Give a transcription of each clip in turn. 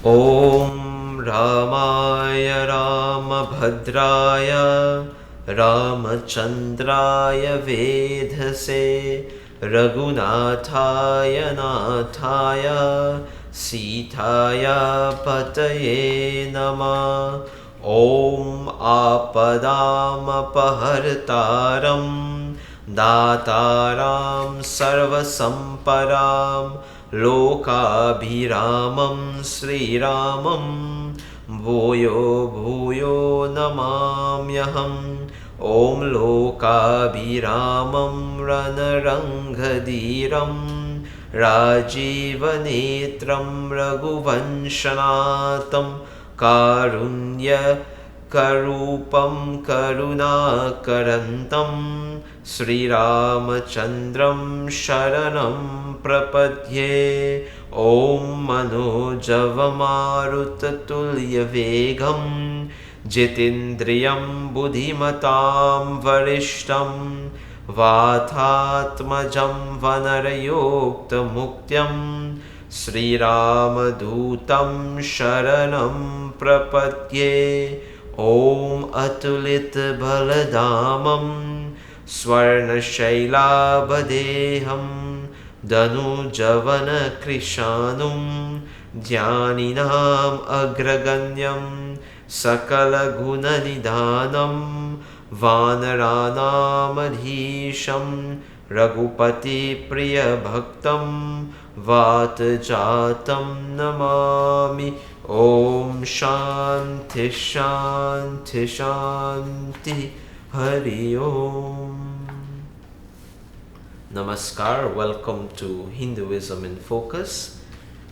Om Ramaya Ramabhadraya Ramachandraya Vedhase Raghunathaya Nathaya Sitaya Pataye Nama Om Apadam Apahartaram Dataram Sarvasamparam Lokabhiramam Sri Ramam Bhuyo Bhuyo Namamyaham Om Lokabhiramam Ranarangadiram Rajivanetram Raghuvanshanatam Karunya Karupam Karunakarantam Sri Ramachandram Sharanam Prapadye Om Manojavamarutatulya Vegam Jitindriyam Buddhimatam Varishtam Vathatmajam Vanarayokta Muktyam Sri Ramadutam Sharanam Prapadye Om Atulit Baladamam Swarna Shailabadeham Danu Javana Krishanum Dhyaninam Agraganyam Sakala Gunanidanam Vanaranam Adhisham Raghupati Priya Bhaktam Vatajatam Namami Om Shanti Shanti Shanti Hari Om. Namaskar, welcome to Hinduism in Focus.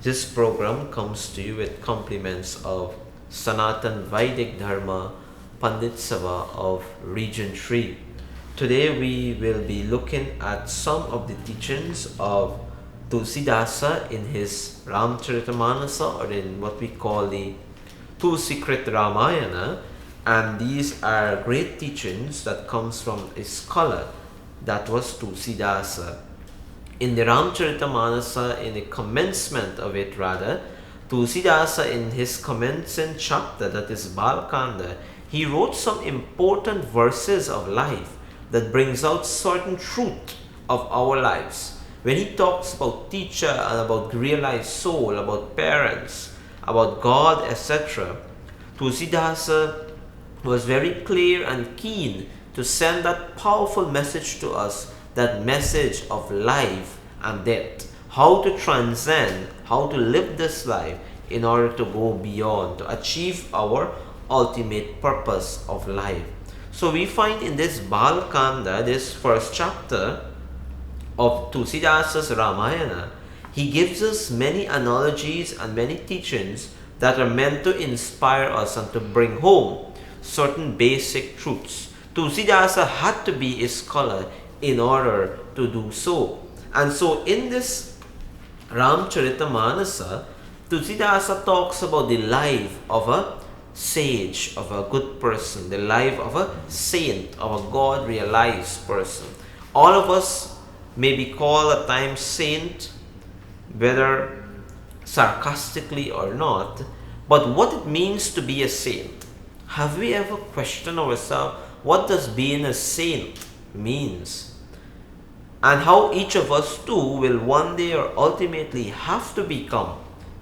This program comes to you with compliments of Sanatan Vaidic Dharma, Pandits Sabha of Region 3. Today we will be looking at some of the teachings of Tulsidasa in his Ramcharitamānasa, or in what we call the Tulsikrit Ramayana, and these are great teachings that comes from a scholar that was Tulsidasa. In the Ramcharitamānasa, in the commencement of it rather, Tulsidasa in his commencing chapter, that is Balkanda, he wrote some important verses of life that brings out certain truth of our lives. When he talks about teacher and about realized soul, about parents, about God, etc., Tulsidasa was very clear and keen to send that powerful message to us, that message of life and death, how to transcend, how to live this life in order to go beyond, to achieve our ultimate purpose of life. So we find in this Balkanda, this first chapter of Tulsidasa's Ramayana, he gives us many analogies and many teachings that are meant to inspire us and to bring home certain basic truths. Tulsidasa had to be a scholar in order to do so. And so in this Ramcharitamānasa, Tulsidasa talks about the life of a sage, of a good person, the life of a saint, of a God-realized person. All of us may be called at times saint, whether sarcastically or not, but what it means to be a saint. Have we ever questioned ourselves, what does being a saint means? And how each of us too will one day or ultimately have to become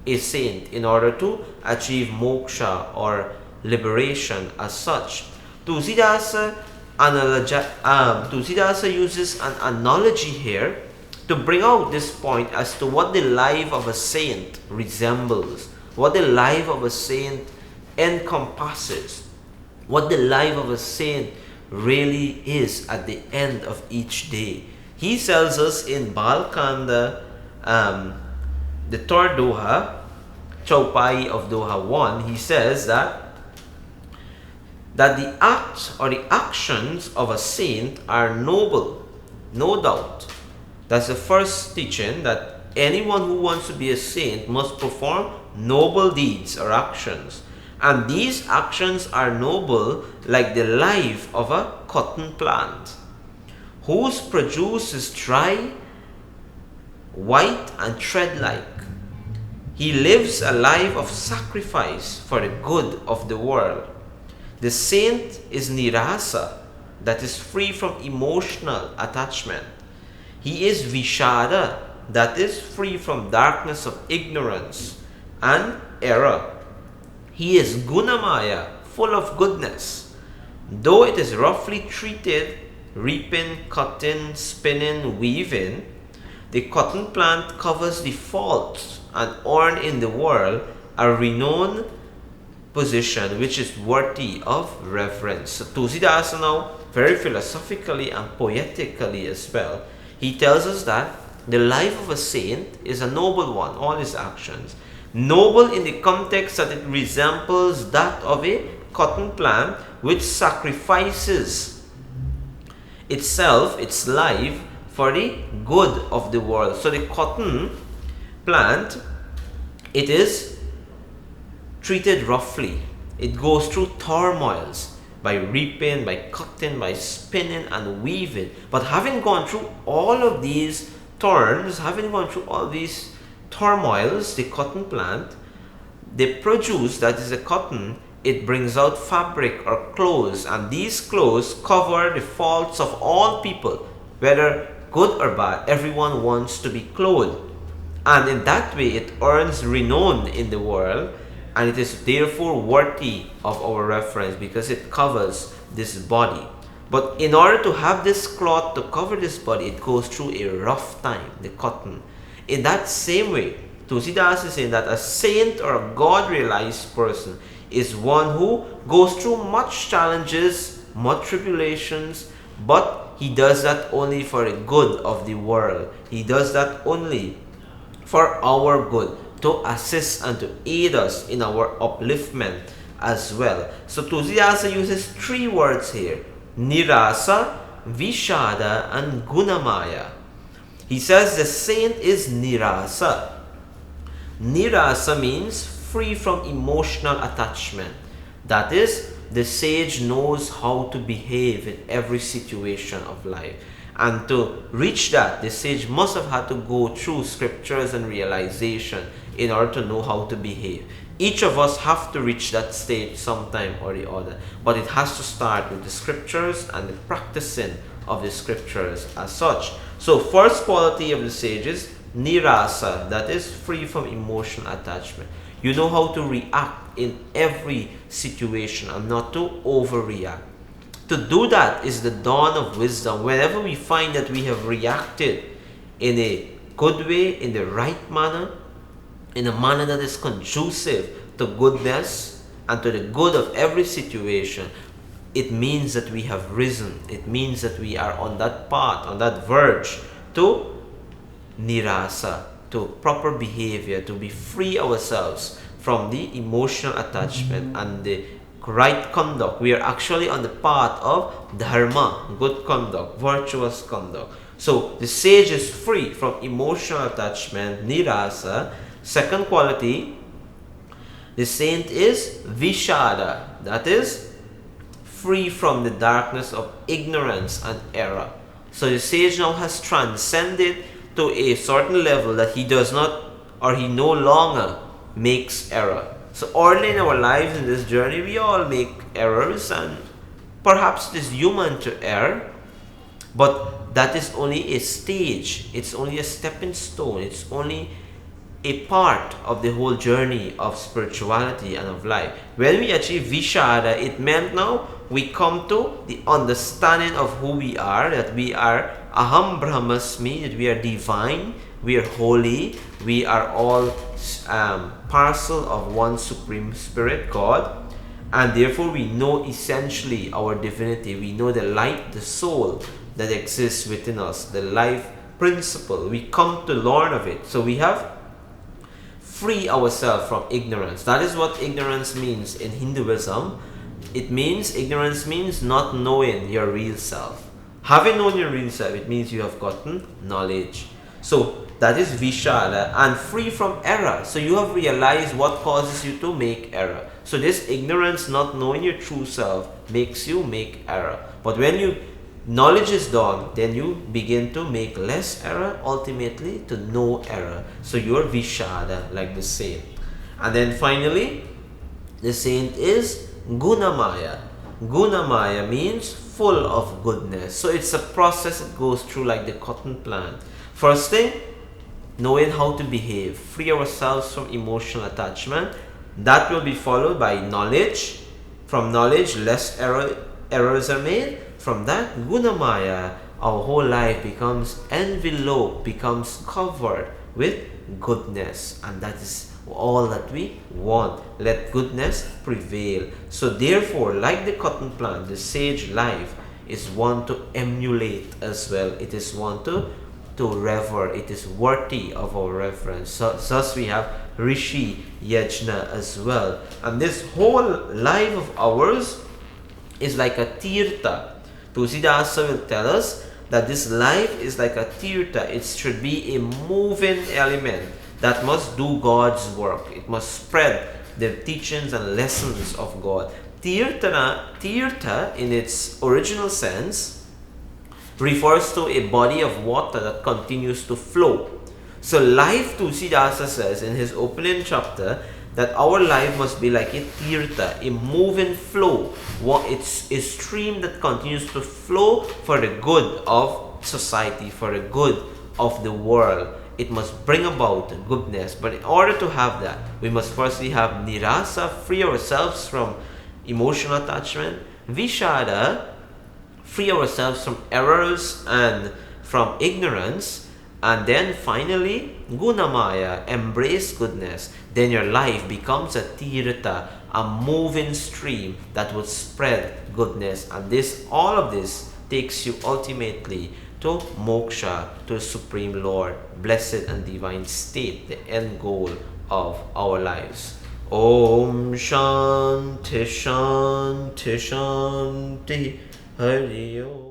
a saint in order to achieve moksha or liberation as such. Tulsidasa uses an analogy here to bring out this point as to what the life of a saint resembles, what the life of a saint encompasses, what the life of a saint really is at the end of each day. He tells us in Balkanda, the third Doha, Chaupai of Doha 1, he says that the act or the actions of a saint are noble, no doubt. That's the first teaching, that anyone who wants to be a saint must perform noble deeds or actions. And these actions are noble like the life of a cotton plant, whose produce is dry, white and thread-like. He lives a life of sacrifice for the good of the world. The saint is nirasa, that is free from emotional attachment. He is vishada, that is free from darkness of ignorance and error. He is gunamaya, full of goodness. Though it is roughly treated, reaping, cutting, spinning, weaving, the cotton plant covers the faults and earn in the world a renowned position which is worthy of reverence. So Tulsidasa now, very philosophically and poetically as well, he tells us that the life of a saint is a noble one, all his actions. Noble in the context that it resembles that of a cotton plant which sacrifices itself, its life, for the good of the world. So the cotton plant, it is treated roughly. It goes through turmoils by reaping, by cutting, by spinning and weaving. But having gone through all of these turns, having gone through all these turmoils, the cotton plant, the produce that is the cotton, it brings out fabric or clothes, and these clothes cover the faults of all people, whether good or bad. Everyone wants to be clothed, and in that way it earns renown in the world, and it is therefore worthy of our reference because it covers this body. But in order to have this cloth to cover this body, it goes through a rough time, the cotton. In that same way, Tulsidasa is saying that a saint or a God-realized person is one who goes through much challenges, much tribulations, but he does that only for the good of the world. He does that only for our good, to assist and to aid us in our upliftment as well. So Tulsidasa uses three words here: nirasa, vishada, and gunamaya. He says the saint is nirasa. Nirasa means free from emotional attachment. That is, the sage knows how to behave in every situation of life. And to reach that, the sage must have had to go through scriptures and realization in order to know how to behave. Each of us have to reach that stage sometime or the other. But it has to start with the scriptures and the practicing of the scriptures as such. So first quality of the sage is nirasa, that is free from emotional attachment. You know how to react in every situation and not to overreact. To do that is the dawn of wisdom. Whenever we find that we have reacted in a good way, in the right manner, in a manner that is conducive to goodness and to the good of every situation, it means that we have risen. It means that we are on that path, on that verge to nirasa, to proper behavior, to be free ourselves from the emotional attachment and the right conduct. We are actually on the path of dharma, good conduct, virtuous conduct. So the sage is free from emotional attachment, nirasa. Second quality, the saint is vishada, that is free from the darkness of ignorance and error. So the sage now has transcended to a certain level that he does not, or he no longer makes error. So early in our lives in this journey, we all make errors, and perhaps it is human to err, but that is only a stage. It's only a stepping stone. It's only a part of the whole journey of spirituality and of life. When we achieve vishada, it meant now we come to the understanding of who we are, that we are aham brahmasmi, that we are divine, we are holy, we are all parcel of one supreme spirit, God, and therefore we know essentially our divinity. We know the light, the soul that exists within us, the life principle. We come to learn of it. So we have free ourselves from ignorance. That is what ignorance means in Hinduism. Ignorance means not knowing your real self. Having known your real self, it means you have gotten knowledge. So that is vishada, and free from error. So you have realized what causes you to make error. So this ignorance, not knowing your true self, makes you make error. But when you knowledge is done, then you begin to make less error, ultimately to no error. So you're Vishada, like the saint. And then finally, the saint is Gunamaya. Gunamaya means full of goodness. So it's a process that goes through like the cotton plant. First thing, knowing how to behave, free ourselves from emotional attachment. That will be followed by knowledge. From knowledge, less errors are made. From that, Gunamaya, our whole life becomes enveloped, becomes covered with goodness. And that is all that we want. Let goodness prevail. So therefore, like the cotton plant, the sage life is one to emulate as well. It is one to rever. It is worthy of our reverence. So, thus we have Rishi Yajna as well. And this whole life of ours is like a tirtha. Tulsidasa will tell us that this life is like a tirtha. It should be a moving element that must do God's work. It must spread the teachings and lessons of God. Tirtha in its original sense refers to a body of water that continues to flow. So life, Tulsidasa says in his opening chapter, that our life must be like a tirtha, a moving flow. It's a stream that continues to flow for the good of society, for the good of the world. It must bring about goodness. But in order to have that, we must firstly have nirasa, free ourselves from emotional attachment. Vishada, free ourselves from errors and from ignorance. And then finally, Gunamaya, embrace goodness. Then your life becomes a tirtha, a moving stream that will spread goodness. And all of this takes you ultimately to moksha, to the Supreme Lord, blessed and divine state, the end goal of our lives. Om Shanti Shanti Shanti Hari Om.